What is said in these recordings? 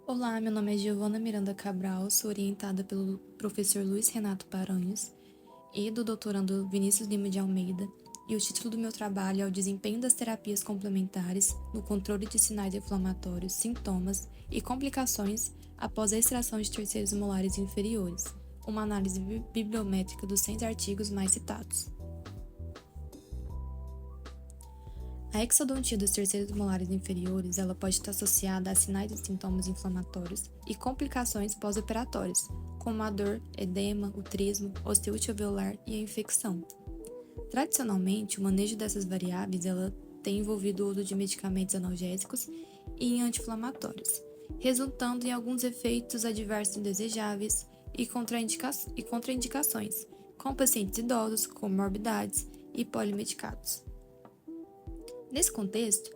Olá, meu nome é Giovana Miranda Cabral, sou orientada pelo professor Luiz Renato Paranhos e do doutorando Vinícius Lima de Almeida, e o título do meu trabalho é o desempenho das terapias complementares no controle de sinais inflamatórios, sintomas e complicações após a extração de terceiros molares inferiores, uma análise bibliométrica dos 100 artigos mais citados. A exodontia dos terceiros molares inferiores, ela pode estar associada a sinais e sintomas inflamatórios e complicações pós-operatórias, como a dor, edema, o trismo, osteite alveolar e a infecção. Tradicionalmente, o manejo dessas variáveis ela tem envolvido o uso de medicamentos analgésicos e anti-inflamatórios, resultando em alguns efeitos adversos indesejáveis e contraindicações, com pacientes idosos, comorbidades e polimedicados. Nesse contexto,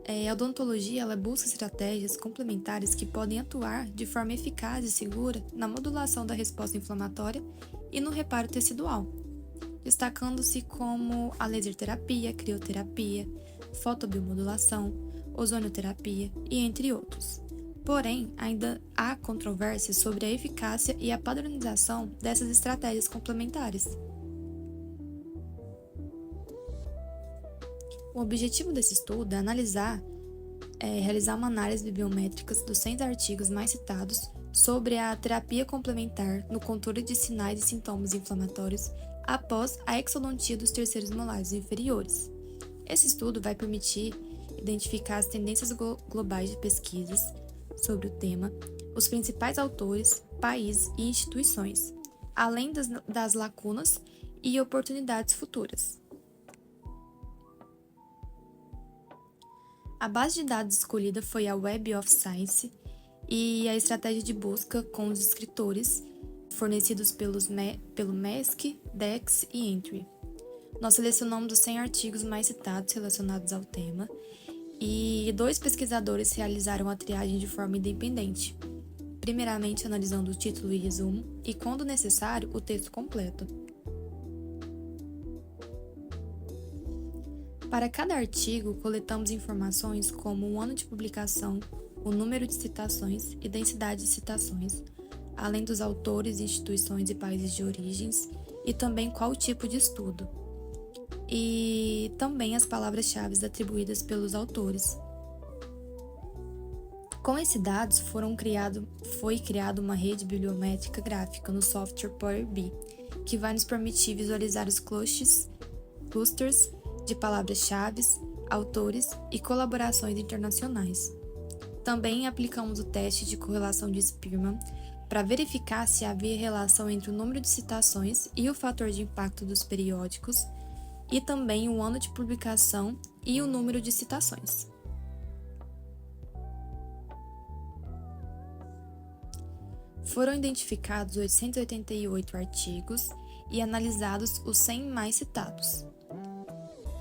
a odontologia ela busca estratégias complementares que podem atuar de forma eficaz e segura na modulação da resposta inflamatória e no reparo tecidual, destacando-se como a laser terapia, crioterapia, fotobiomodulação, ozonioterapia e entre outros. Porém, ainda há controvérsias sobre a eficácia e a padronização dessas estratégias complementares. O objetivo desse estudo é realizar uma análise bibliométrica dos 100 artigos mais citados sobre a terapia complementar no controle de sinais e sintomas inflamatórios após a exodontia dos terceiros molares inferiores. Esse estudo vai permitir identificar as tendências globais de pesquisas sobre o tema, os principais autores, países e instituições, além das lacunas e oportunidades futuras. A base de dados escolhida foi a Web of Science e a estratégia de busca com os escritores fornecidos pelo MESC, DEX e Entry. Nós selecionamos os 100 artigos mais citados relacionados ao tema e 2 pesquisadores realizaram a triagem de forma independente, primeiramente analisando o título e resumo e, quando necessário, o texto completo. Para cada artigo, coletamos informações como o ano de publicação, o número de citações e densidade de citações, além dos autores, instituições e países de origens, e também qual tipo de estudo, e também as palavras-chave atribuídas pelos autores. Com esses dados, foi criada uma rede bibliométrica gráfica no software Power BI, que vai nos permitir visualizar os clusters de palavras-chave, autores e colaborações internacionais. Também aplicamos o teste de correlação de Spearman para verificar se havia relação entre o número de citações e o fator de impacto dos periódicos, e também o ano de publicação e o número de citações. Foram identificados 888 artigos e analisados os 100 mais citados.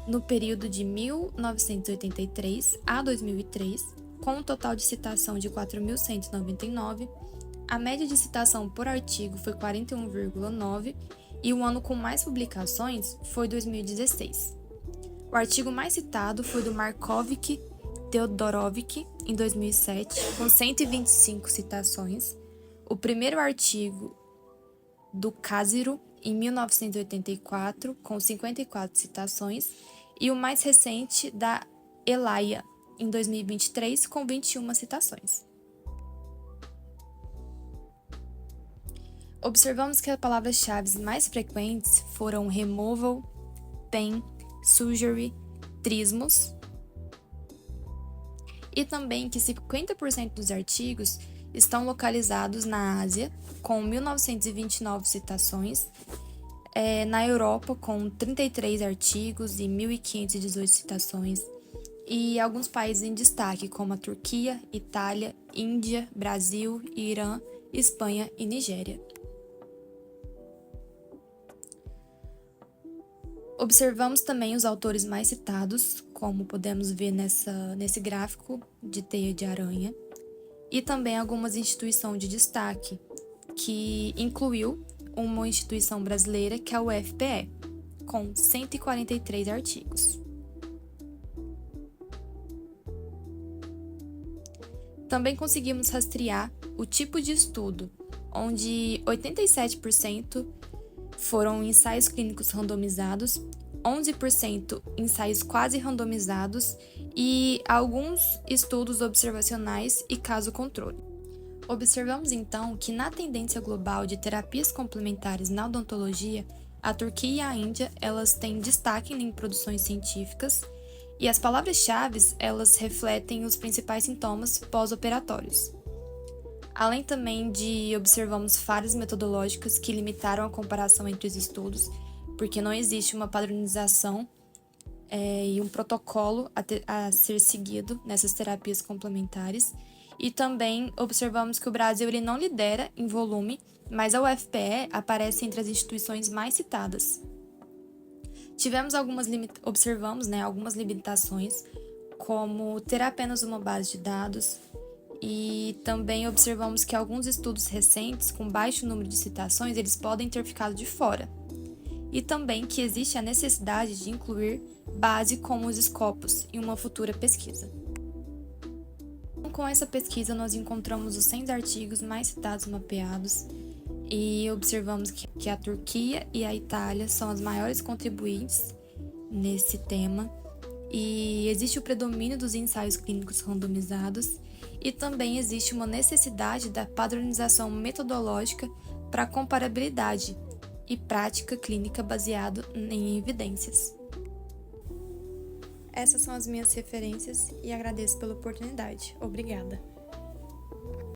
No período de 1983 a 2003, com um total de citação de 4.199, a média de citação por artigo foi 41,9 e o ano com mais publicações foi 2016. O artigo mais citado foi do Markovic Teodorovic, em 2007, com 125 citações. O primeiro artigo do Kaziro, em 1984, com 54 citações, e o mais recente da Elaia, em 2023, com 21 citações. Observamos que as palavras-chave mais frequentes foram removal, pain, surgery, trismos, e também que 50% dos artigos estão localizados na Ásia, com 1.929 citações, na Europa, com 33 artigos e 1.518 citações, e alguns países em destaque, como a Turquia, Itália, Índia, Brasil, Irã, Espanha e Nigéria. Observamos também os autores mais citados, como podemos ver nesse gráfico de teia de aranha, e também algumas instituições de destaque, que incluiu uma instituição brasileira que é o UFPE, com 143 artigos. Também conseguimos rastrear o tipo de estudo, onde 87% foram ensaios clínicos randomizados, 11% ensaios quase randomizados e alguns estudos observacionais e caso controle. Observamos então que na tendência global de terapias complementares na odontologia, a Turquia e a Índia elas têm destaque em produções científicas e as palavras-chave elas refletem os principais sintomas pós-operatórios. Além também de observamos falhas metodológicas que limitaram a comparação entre os estudos, porque não existe uma padronização e um protocolo a ser seguido nessas terapias complementares. E também observamos que o Brasil ele não lidera em volume, mas a UFPE aparece entre as instituições mais citadas. Observamos algumas limitações, como ter apenas uma base de dados, e também observamos que alguns estudos recentes, com baixo número de citações, eles podem ter ficado de fora. E também que existe a necessidade de incluir base como os escopos em uma futura pesquisa. Com essa pesquisa, nós encontramos os 100 artigos mais citados mapeados e observamos que a Turquia e a Itália são as maiores contribuintes nesse tema e existe o predomínio dos ensaios clínicos randomizados e também existe uma necessidade da padronização metodológica para comparabilidade e prática clínica baseado em evidências. Essas são as minhas referências e agradeço pela oportunidade. Obrigada.